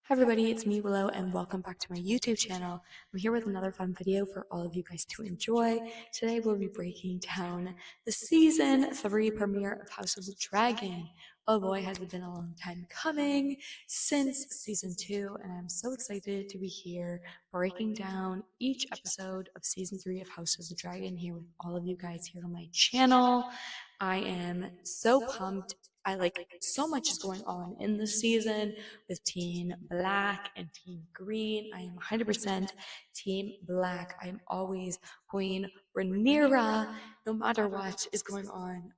Hi everybody, it's me Willow and welcome back to my YouTube channel. I'm here with another fun video for all of you guys to enjoy. Today we'll be breaking down the season 3 premiere of House of the Dragon. Oh boy, has it been a long time coming since season 2, and I'm so excited to be here breaking down each episode of season 3 of House of the Dragon here with all of you guys here on my channel. I am so pumped. I like so much is going on in this season with Team Black and Team Green. I am 100% Team Black. I am always Queen Rhaenyra, no matter what is going on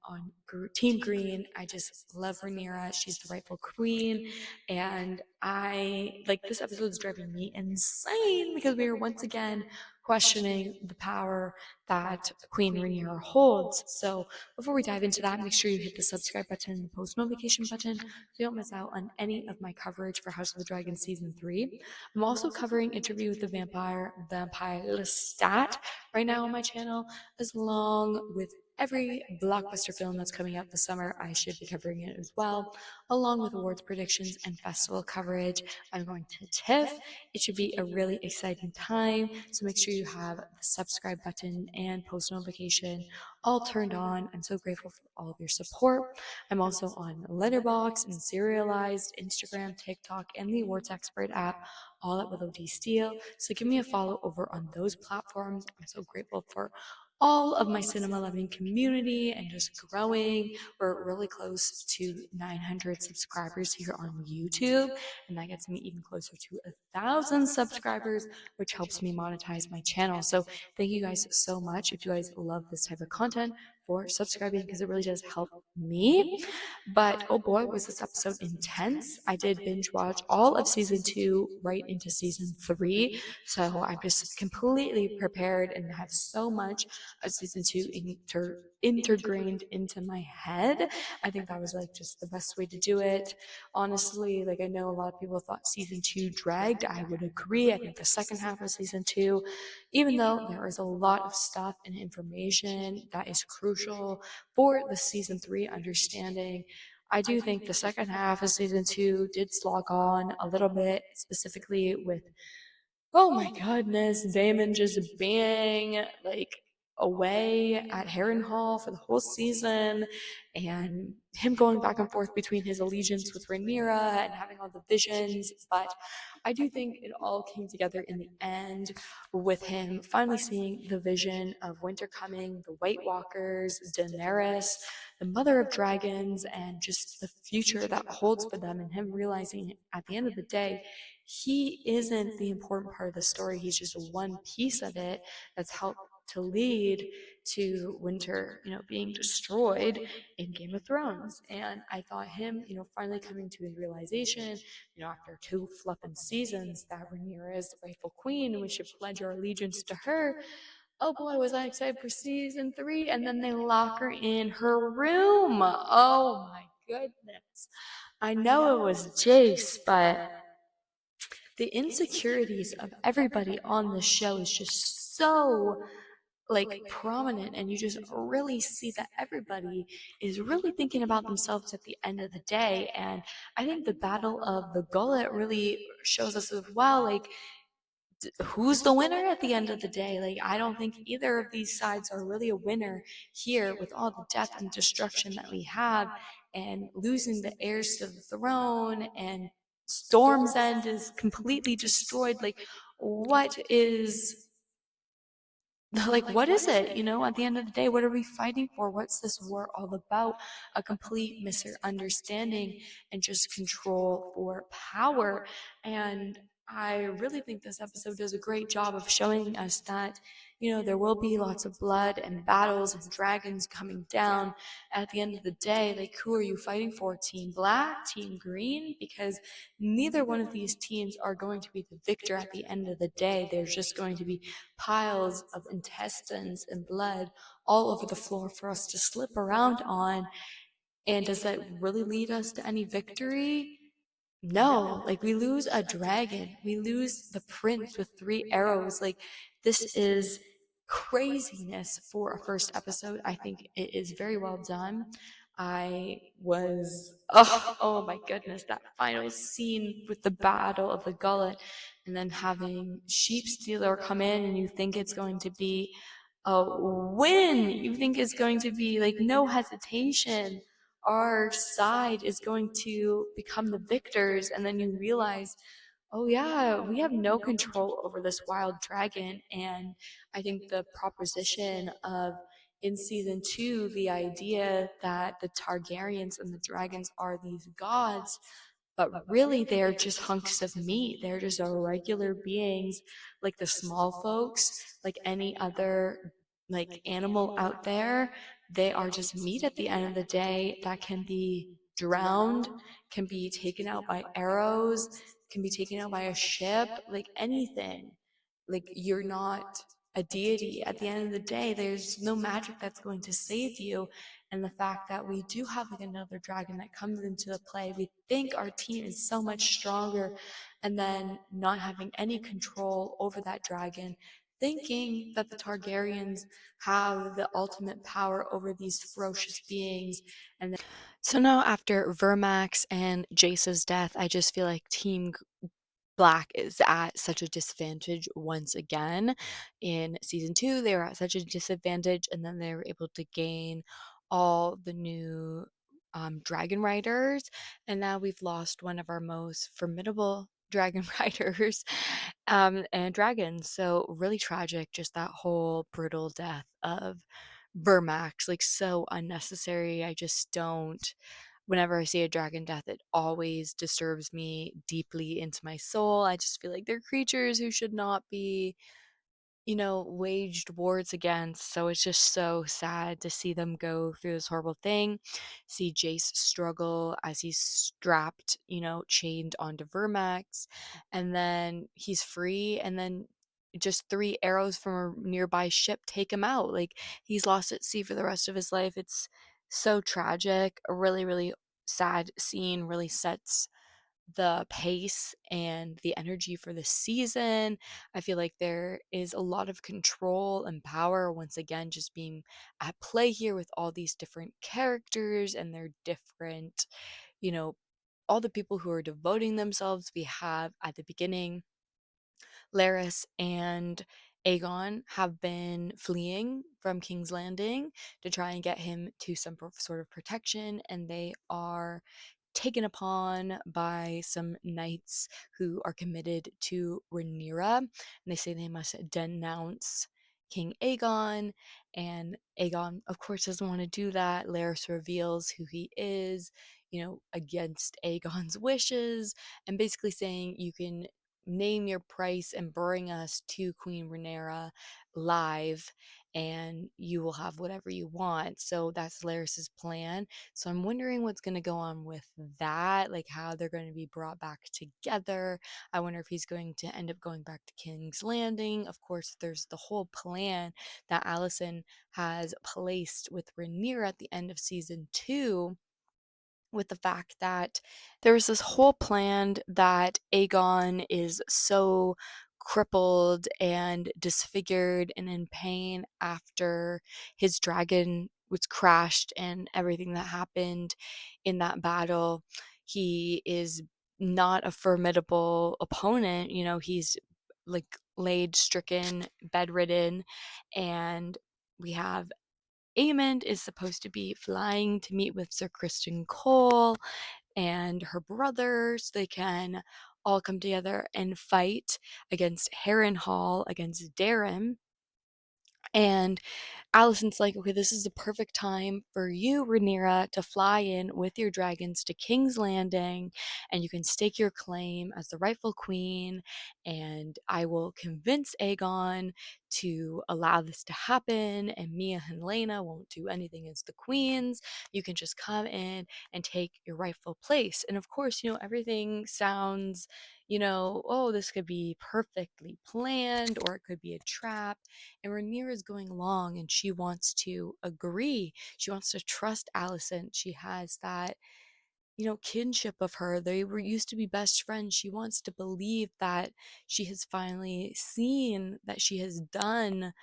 Team Green. I just love Rhaenyra. She's the rightful queen, and I like this episode is driving me insane because we are once again questioning the power that Queen Rhaenyra holds. So before we dive into that, make sure you hit the subscribe button and the post notification button so you don't miss out on any of my coverage for House of the Dragon Season 3. I'm also covering Interview with the Vampire Lestat right now on my channel, as long with every blockbuster film that's coming out this summer. I should be covering it as well, along with awards predictions and festival coverage. I'm going to TIFF. It should be a really exciting time, so make sure you have the subscribe button and post notification all turned on. I'm so grateful for all of your support. I'm also on Letterboxd and Serialized, Instagram, TikTok, and the Awards Expert app, all at Willow D. Steele. So give me a follow over on those platforms. I'm so grateful for all of my cinema loving community and just growing. We're really close to 900 subscribers here on YouTube, and that gets me even closer to 1,000 subscribers, which helps me monetize my channel. So thank you guys so much if you guys love this type of content for subscribing, because it really does help me. But oh boy, was this episode intense. I did binge watch all of season 2 right into season 3, so I'm just completely prepared and have so much of season 2 intergrained into my head. I think that was like just the best way to do it. Honestly, like I know a lot of people thought season 2 dragged. I would agree. I think the second half of season 2, even though there is a lot of stuff and information that is crucial for the season 3 understanding, I do think the second half of season 2 did slog on a little bit, specifically with, oh my goodness, Damon just being like away at Harrenhal for the whole season, and him going back and forth between his allegiance with Rhaenyra and having all the visions. But I do think it all came together in the end with him finally seeing the vision of winter coming, the White Walkers, Daenerys, the Mother of Dragons, and just the future that holds for them, and him realizing at the end of the day he isn't the important part of the story. He's just one piece of it that's helped to lead to Winter, being destroyed in Game of Thrones. And I thought him, finally coming to his realization, after 2 flippin' seasons, that Rhaenyra is the rightful queen and we should pledge our allegiance to her. Oh boy, was I excited for season 3, and then they lock her in her room. Oh my goodness. I know it was Jace, but the insecurities of everybody on this show is just so like prominent, and you just really see that everybody is really thinking about themselves at the end of the day. And I think the battle of the gullet really shows us as well, like, who's the winner at the end of the day? Like, I don't think either of these sides are really a winner here with all the death and destruction that we have, and losing the heirs to the throne, and Storm's End is completely destroyed. Like, what is what is it, at the end of the day? What are we fighting for? What's this war all about? A complete misunderstanding and just control for power. And I really think this episode does a great job of showing us that, there will be lots of blood and battles and dragons coming down. At the end of the day, like, who are you fighting for? Team Black, Team Green? Because neither one of these teams are going to be the victor at the end of the day. There's just going to be piles of intestines and blood all over the floor for us to slip around on. And does that really lead us to any victory? No. Like, we lose a dragon. We lose the prince with 3 arrows. Like, this is craziness for a first episode. I think it is very well done. I was, oh my goodness, that final scene with the battle of the gullet and then having Sheep Stealer come in and you think it's going to be a win. You think it's going to be like no hesitation. Our side is going to become the victors. And then you realize, oh yeah, we have no control over this wild dragon. And I think the proposition of in season 2, the idea that the Targaryens and the dragons are these gods, but really they're just hunks of meat. They're just regular beings, like the small folks, like any other like animal out there. They are just meat at the end of the day that can be drowned, can be taken out by arrows, can be taken out by a ship, like anything. Like you're not a deity. At the end of the day, there's no magic that's going to save you. And the fact that we do have like another dragon that comes into the play, we think our team is so much stronger, and then not having any control over that dragon, thinking that the Targaryens have the ultimate power over these ferocious beings. And then, so now after Vermax and Jace's death, I just feel like Team Black is at such a disadvantage once again. In season 2, they were at such a disadvantage, and then they were able to gain all the new dragon riders, and now we've lost one of our most formidable dragon riders and dragons. So really tragic, just that whole brutal death of Vermax, like so unnecessary. I just don't. Whenever I see a dragon death, it always disturbs me deeply into my soul. I just feel like they're creatures who should not be, waged wars against. So it's just so sad to see them go through this horrible thing, see Jace struggle as he's strapped, chained onto Vermax, and then he's free, and then just 3 arrows from a nearby ship take him out. Like he's lost at sea for the rest of his life. It's so tragic. A really, really sad scene, really sets the pace and the energy for the season. I feel like there is a lot of control and power once again just being at play here with all these different characters and their different, you know, all the people who are devoting themselves. We have at the beginning Larys and Aegon have been fleeing from King's Landing to try and get him to some sort of protection, and they are taken upon by some knights who are committed to Rhaenyra, and they say they must denounce King Aegon, and Aegon, of course, doesn't want to do that. Larys reveals who he is, against Aegon's wishes, and basically saying you can name your price and bring us to Queen Rhaenyra live, and you will have whatever you want. So that's Larys's plan. So I'm wondering what's going to go on with that, like how they're going to be brought back together. I wonder if he's going to end up going back to King's Landing. Of course, there's the whole plan that Alicent has placed with Rhaenyra at the end of season 2, with the fact that there was this whole plan that Aegon is so crippled and disfigured and in pain after his dragon was crashed and everything that happened in that battle. He is not a formidable opponent. He's like laid stricken, bedridden, and we have Aemond is supposed to be flying to meet with Sir Criston Cole and her brother so they can all come together and fight against Harrenhal, against Darren. And Alicent's like, okay, this is the perfect time for you, Rhaenyra, to fly in with your dragons to King's Landing, and you can stake your claim as the rightful queen, and I will convince Aegon to allow this to happen, and Mia and Helena won't do anything as the queens. You can just come in and take your rightful place. And of course, everything sounds, oh, this could be perfectly planned, or it could be a trap. And Rhaenyra is going along and she wants to agree. She wants to trust Alicent. She has that, kinship of her. They were used to be best friends. She wants to believe that she has finally seen that she has done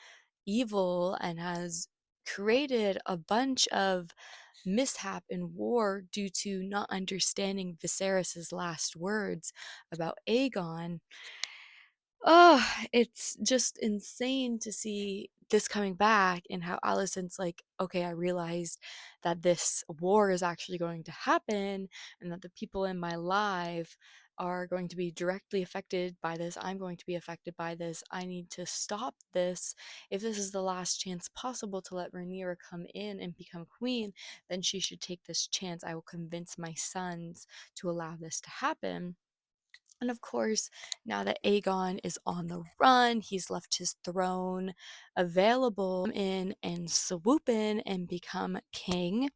evil and has created a bunch of mishap and war due to not understanding Viserys's last words about Aegon. Oh, it's just insane to see this coming back and how Alicent's like, okay, I realized that this war is actually going to happen and that the people in my life are going to be directly affected by this. I'm going to be affected by this. I need to stop this. If this is the last chance possible to let Rhaenyra come in and become queen, then she should take this chance. I will convince my sons to allow this to happen. And of course, now that Aegon is on the run, he's left his throne available in and swoop in and become king.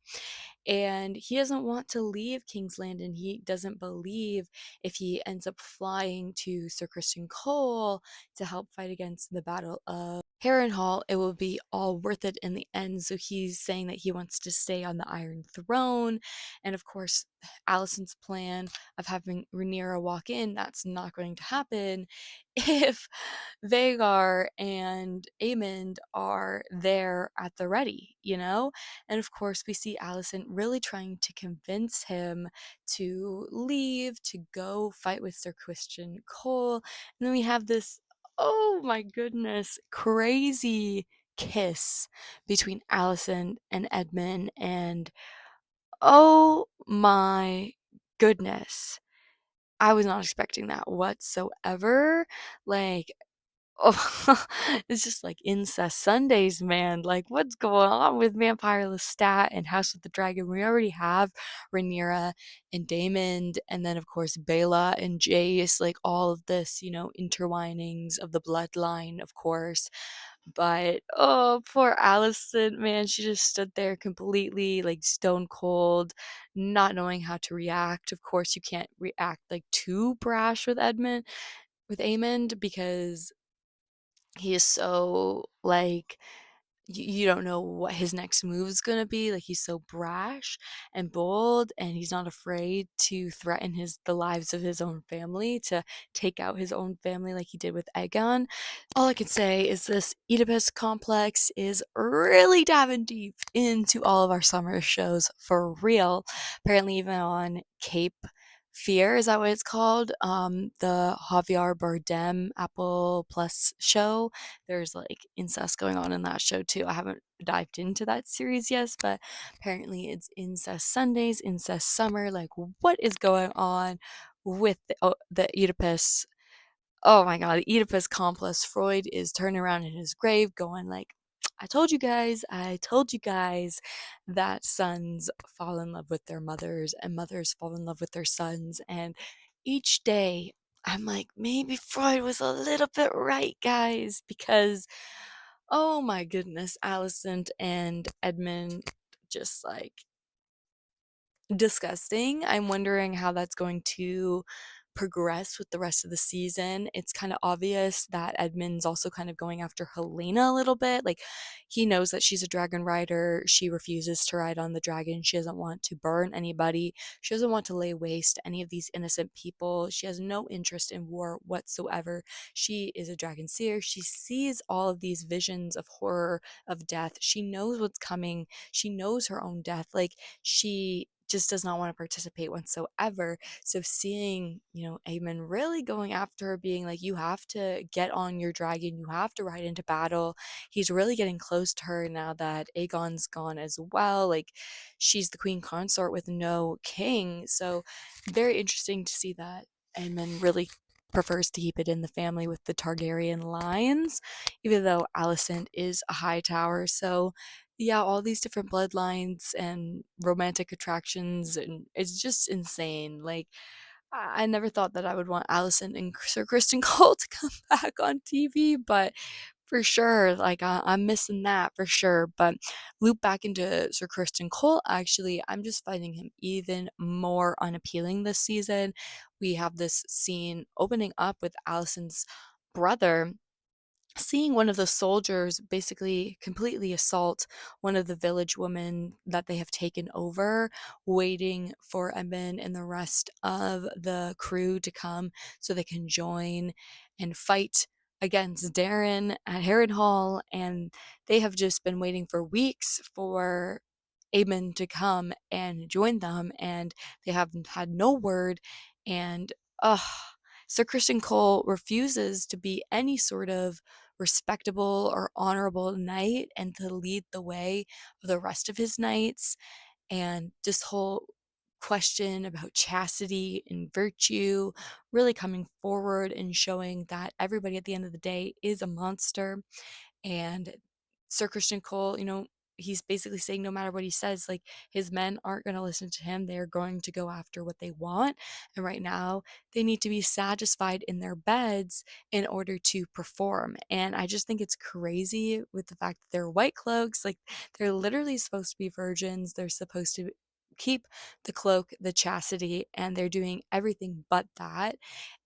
And he doesn't want to leave King's Landing. He doesn't believe if he ends up flying to Sir Criston Cole to help fight against the Battle of Harrenhal, it will be all worth it in the end. So he's saying that he wants to stay on the Iron Throne. And of course, Alicent's plan of having Rhaenyra walk in, that's not going to happen if Vhagar and Aemond are there at the ready, you know? And of course, we see Alicent really trying to convince him to leave, to go fight with Sir Christian Cole. And then we have this, oh my goodness, crazy kiss between Alicent and Edmund. And oh my goodness, I was not expecting that whatsoever. Like, oh, it's just like incest Sundays, man. Like, what's going on with Vampire Lestat and House of the Dragon? We already have Rhaenyra and Daemon, and then of course Bela and Jace. Like all of this, interwinings of the bloodline, of course. But oh, poor Alicent, man. She just stood there completely like stone cold, not knowing how to react. Of course, you can't react like too brash with Aemond, because he is so like you don't know what his next move is going to be. Like, he's so brash and bold, and he's not afraid to threaten the lives of his own family, to take out his own family like he did with Aegon. All I can say is this Oedipus complex is really diving deep into all of our summer shows for real. Apparently, even on Cape Fear, is that what it's called? The Javier Bardem Apple Plus show. There's like incest going on in that show too. I haven't dived into that series yet, but apparently it's incest Sundays, incest summer. Like, what is going on with the Oedipus? Oh my god, the Oedipus complex. Freud is turning around in his grave going like, I told you guys that sons fall in love with their mothers and mothers fall in love with their sons. And each day I'm like, maybe Freud was a little bit right, guys, because oh my goodness, Alicent and Edmund, just like disgusting. I'm wondering how that's going to progress with the rest of the season. It's kind of obvious that Edmund's also kind of going after Helena a little bit. Like, he knows that she's a dragon rider. She refuses to ride on the dragon. She doesn't want to burn anybody. She doesn't want to lay waste to any of these innocent people. She has no interest in war whatsoever. She is a dragon seer. She sees all of these visions of horror, of death. She knows what's coming. She knows her own death. Like, she just does not want to participate whatsoever. So seeing, Aemon really going after her, being like, you have to get on your dragon, you have to ride into battle. He's really getting close to her now that Aegon's gone as well. Like, she's the queen consort with no king. So very interesting to see that Aemon really prefers to keep it in the family with the Targaryen lines, even though Alicent is a high tower. So yeah, all these different bloodlines and romantic attractions, and it's just insane. Like, I never thought that I would want Alicent and Sir Kristen Cole to come back on TV, but for sure, like, I'm missing that for sure. But loop back into Sir Kristen Cole, actually, I'm just finding him even more unappealing this season. We have this scene opening up with Alicent's brother seeing one of the soldiers basically completely assault one of the village women that they have taken over, waiting for Edmund and the rest of the crew to come so they can join and fight against Darren at Harrenhal, and they have just been waiting for weeks for Aemon to come and join them, and they have had no word. And Sir Christian Cole refuses to be any sort of respectable or honorable knight and to lead the way of the rest of his knights. And this whole question about chastity and virtue really coming forward and showing that everybody at the end of the day is a monster. And Sir Christian Cole, he's basically saying no matter what he says, like, his men aren't going to listen to him. They're going to go after what they want. And right now, they need to be satisfied in their beds in order to perform. And I just think it's crazy with the fact that they're white cloaks. Like, they're literally supposed to be virgins. They're supposed to keep the cloak, the chastity, and they're doing everything but that,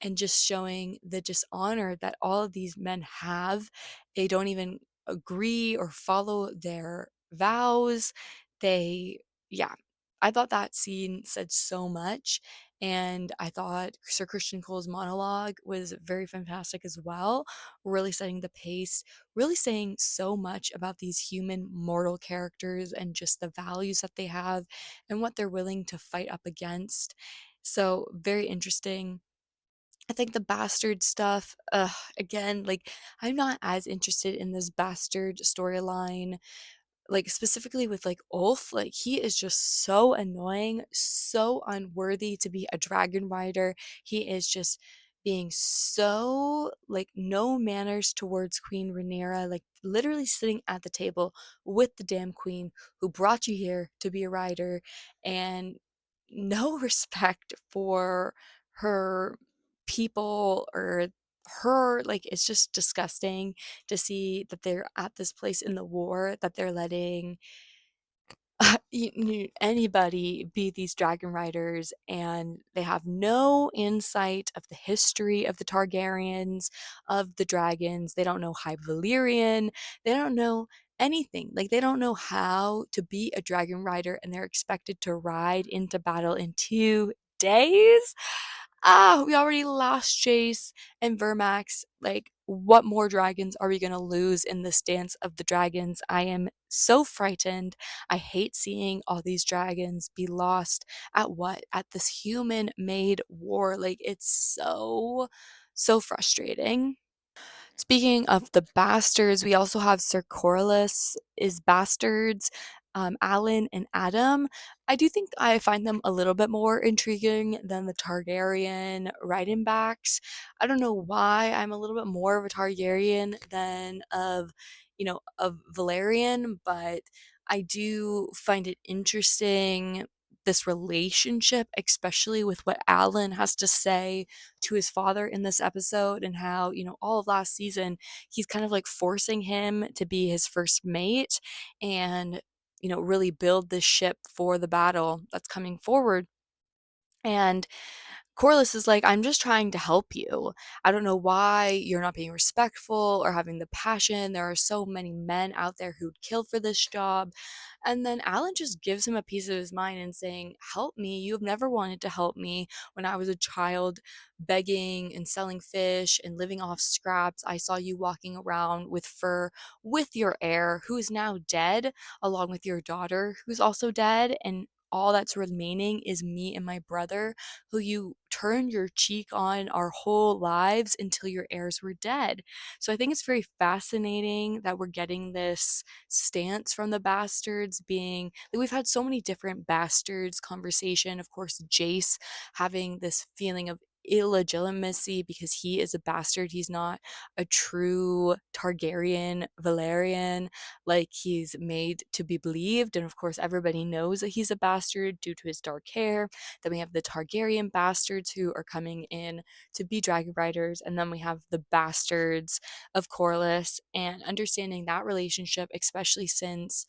and just showing the dishonor that all of these men have. They don't even agree or follow their vows. They, yeah, I thought that scene said so much. And I thought Sir Christian Cole's monologue was very fantastic as well, really setting the pace, really saying so much about these human mortal characters and just the values that they have and what they're willing to fight up against. So, very interesting. I think the bastard stuff, again, like, I'm not as interested in this bastard storyline, like, specifically with, like, Ulf. Like, he is just so annoying, so unworthy to be a dragon rider. He is just being so, like, no manners towards Queen Rhaenyra, like, literally sitting at the table with the damn queen who brought you here to be a rider, and no respect for her people or her. Like, it's just disgusting to see that they're at this place in the war that they're letting anybody be these dragon riders, and they have no insight of the history of the Targaryens, of the dragons. They don't know High Valyrian. They don't know anything. Like, they don't know how to be a dragon rider, and they're expected to ride into battle in 2 days. We already lost Jace and Vermax. Like, what more dragons are we gonna lose in this dance of the dragons? I am so frightened. I hate seeing all these dragons be lost at what? At this human-made war. Like, it's so, so frustrating. Speaking of the bastards, we also have Sir Corlys is bastards, Alan and Adam. I do think I find them a little bit more intriguing than the Targaryen Backs. I don't know why I'm a little bit more of a Targaryen than of Valerian, but I do find it interesting, this relationship, especially with what Alan has to say to his father in this episode, and how, all of last season, he's kind of like forcing him to be his first mate and, really build this ship for the battle that's coming forward. And Corliss is like, I'm just trying to help you. I don't know why you're not being respectful or having the passion. There are so many men out there who'd kill for this job. And then Alan just gives him a piece of his mind and saying, help me. You have never wanted to help me. When I was a child, begging and selling fish and living off scraps, I saw you walking around with fur with your heir, who is now dead, along with your daughter, who's also dead. And all that's remaining is me and my brother, who you turned your cheek on our whole lives until your heirs were dead. So I think it's very fascinating that we're getting this stance from the bastards, being like, we've had so many different bastards conversation. Of course, Jace having this feeling of illegitimacy because he is a bastard. He's not a true Targaryen Valerian like he's made to be believed. And of course, everybody knows that he's a bastard due to his dark hair. Then we have the Targaryen bastards who are coming in to be dragon riders. And then we have the bastards of Corlys, and understanding that relationship, especially since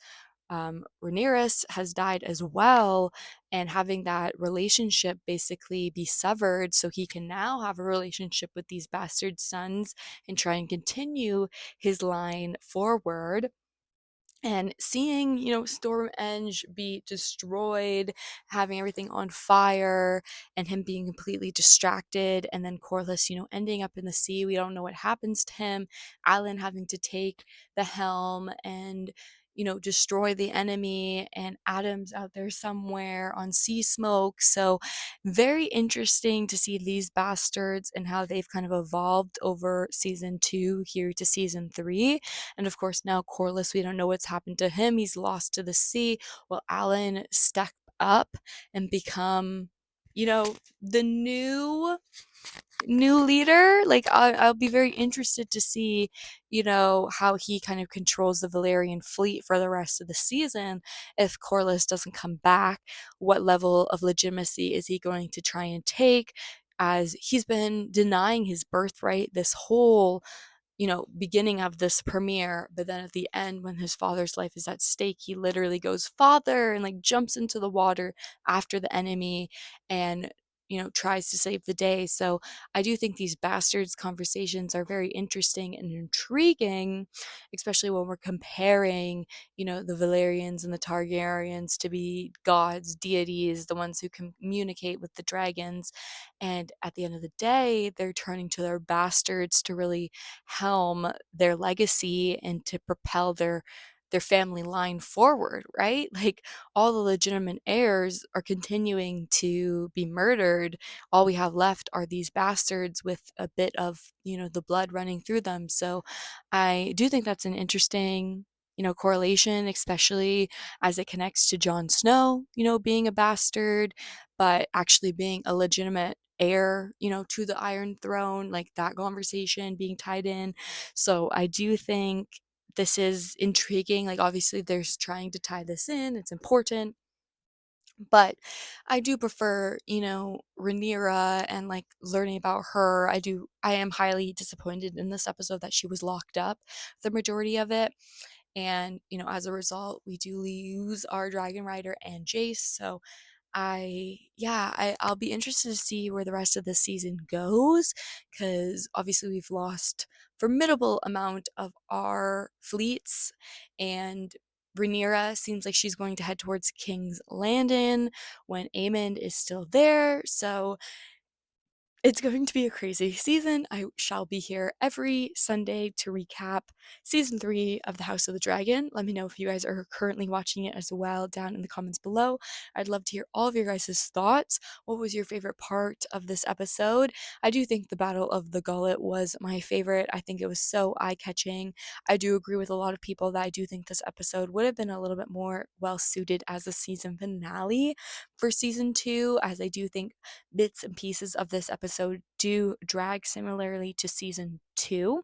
Rhaenyra has died as well, and having that relationship basically be severed so he can now have a relationship with these bastard sons and try and continue his line forward. and seeing, Stormenge be destroyed, having everything on fire, and him being completely distracted, and then Corlys, ending up in the sea. We don't know what happens to him. Alan having to take the helm and destroy the enemy, and Adam's out there somewhere on sea smoke. So very interesting to see these bastards and how they've kind of evolved over season 2 here to season 3. And of course, now Corlys, we don't know what's happened to him. He's lost to the sea. Will Alan step up and become, the new leader? Like, I'll be very interested to see, how he kind of controls the Valyrian fleet for the rest of the season. If Corlys doesn't come back, what level of legitimacy is he going to try and take? As he's been denying his birthright this whole beginning of this premiere, but then at the end, when his father's life is at stake, he literally goes, "Father," and like jumps into the water after the enemy and tries to save the day. So I do think these bastards conversations are very interesting and intriguing, especially when we're comparing, the Valyrians and the Targaryens to be gods, deities, the ones who communicate with the dragons. And at the end of the day, they're turning to their bastards to really helm their legacy and to propel their family line forward, right? Like, all the legitimate heirs are continuing to be murdered. All we have left are these bastards with a bit of, the blood running through them. So I do think that's an interesting, correlation, especially as it connects to Jon Snow, being a bastard, but actually being a legitimate heir, to the Iron Throne, like that conversation being tied in. So I do think this is intriguing. Like, obviously, there's trying to tie this in, it's important. But I do prefer, Rhaenyra and like learning about her. I am highly disappointed in this episode that she was locked up the majority of it. And, as a result, we do lose our Dragon Rider and Jace. So I'll be interested to see where the rest of the season goes, because obviously we've lost formidable amount of our fleets, and Rhaenyra seems like she's going to head towards King's Landing when Aemond is still there. So it's going to be a crazy season. I shall be here every Sunday to recap season 3 of The House of the Dragon. Let me know if you guys are currently watching it as well down in the comments below. I'd love to hear all of your guys' thoughts. What was your favorite part of this episode? I do think the Battle of the Gullet was my favorite. I think it was so eye-catching. I do agree with a lot of people that I do think this episode would have been a little bit more well-suited as a season finale for season 2, as I do think bits and pieces of this episode do drag similarly to season 2.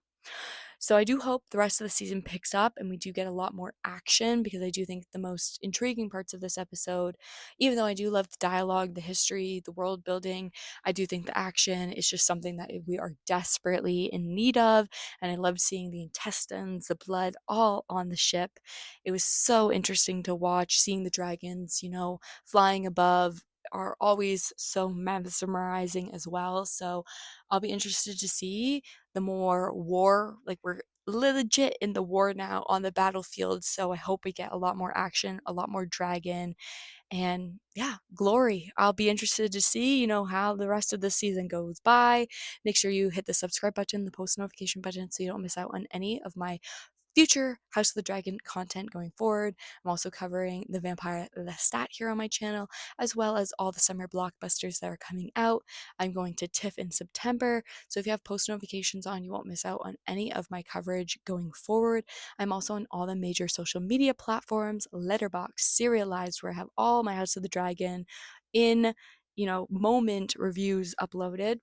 So I do hope the rest of the season picks up and we do get a lot more action, because I do think the most intriguing parts of this episode, even though I do love the dialogue, the history, the world building, I do think the action is just something that we are desperately in need of. And I loved seeing the intestines, the blood, all on the ship. It was so interesting to watch, seeing the dragons, flying above are always so mesmerizing as well. So I'll be interested to see the more war, like, we're legit in the war now on the battlefield. So I hope we get a lot more action, a lot more dragon, and yeah, glory. I'll be interested to see, how the rest of the season goes by. Make sure you hit the subscribe button, the post notification button, so you don't miss out on any of my future House of the Dragon content going forward. I'm also covering the Vampire Lestat here on my channel, as well as all the summer blockbusters that are coming out. I'm going to TIFF in September, so if you have post notifications on, you won't miss out on any of my coverage going forward. I'm also on all the major social media platforms, Letterboxd, Serialized, where I have all my House of the Dragon in, moment reviews uploaded.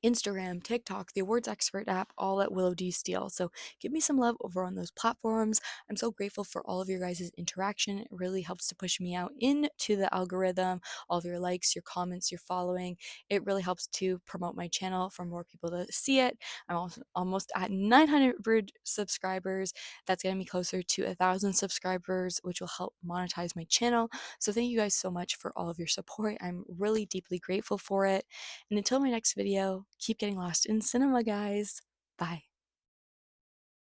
Instagram, TikTok, the Awards Expert app, all at Willow D Steele. So give me some love over on those platforms. I'm so grateful for all of your guys' interaction. It really helps to push me out into the algorithm. All of your likes, your comments, your following. It really helps to promote my channel for more people to see it. I'm also almost at 900 subscribers. That's getting me closer to 1,000 subscribers, which will help monetize my channel. So thank you guys so much for all of your support. I'm really deeply grateful for it. And until my next video, keep getting lost in cinema, guys. Bye.